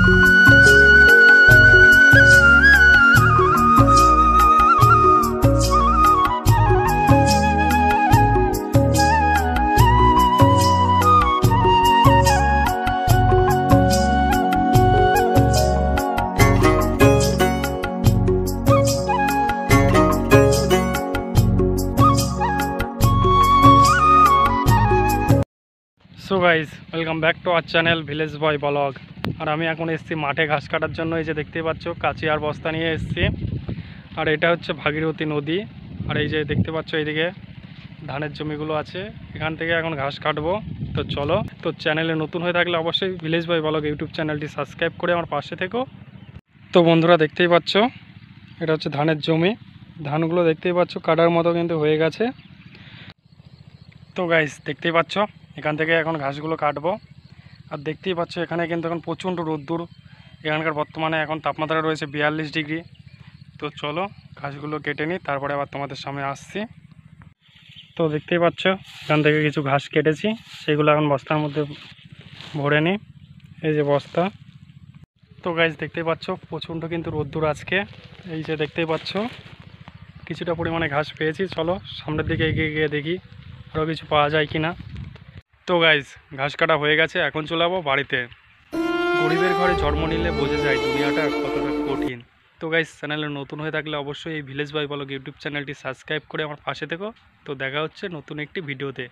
So guys welcome back to our channel Village Boy Vlog. আর আমি এখন এসেছি মাঠে ঘাস কাটার জন্য। এই যে দেখতেই পাচ্ছ কাঁচি আর বস্তা নিয়ে এসেছি। আর এটা হচ্ছে ভাগীরথী নদী। আর এই যে দেখতে পাচ্ছ এইদিকে ধানের জমিগুলো আছে, এখান থেকে এখন ঘাস কাটবো। তো চলো, তো চ্যানেলে নতুন হয়ে থাকলে অবশ্যই ভিলেজ বয় ব্লগ ইউটিউব চ্যানেলটি সাবস্ক্রাইব করে আমার পাশে থেকো। তো বন্ধুরা দেখতেই পাচ্ছ এটা হচ্ছে ধানের জমি। ধানগুলো দেখতেই পাচ্ছ কাটার মতো কিন্তু হয়ে গেছে। তো গাইজ দেখতেই পাচ্ছ এখান থেকে এখন ঘাসগুলো কাটবো। আর দেখতেই পাচ্ছ এখানে কিন্তু এখন প্রচণ্ড রোদ্দুর। এখানকার বর্তমানে এখন তাপমাত্রা রয়েছে 42 ডিগ্রি। তো চলো ঘাসগুলো কেটে নিই, তারপরে আবার তোমাদের সামনে আসছি। তো দেখতেই পাচ্ছ এখান থেকে কিছু ঘাস কেটেছি, সেগুলো এখন বস্তার মধ্যে ভরে নিই। এই যে বস্তা। তো গাইজ দেখতেই পাচ্ছ প্রচণ্ড কিন্তু রোদ্দুর আজকে। এই যে দেখতেই পাচ্ছ কিছুটা পরিমাণে ঘাস পেয়েছি। চলো সামনের দিকে এগিয়ে গিয়ে দেখি আরও কিছু পাওয়া যায় কি না। তো গাইজ ঘাস কাটা হয়ে গেছে, এখন চলে যাবো বাড়িতে। গরিবের ঘরে জন্ম নিলে বোঝা যায় দুনিয়াটা কতটা কঠিন। তো গাইজ চ্যানেলে নতুন হয়ে থাকলে অবশ্যই এই ভিলেজ বয় ব্লগ ইউটিউব চ্যানেলটি সাবস্ক্রাইব করে আমার পাশে থেকো। তো দেখা হচ্ছে নতুন একটি ভিডিওতে।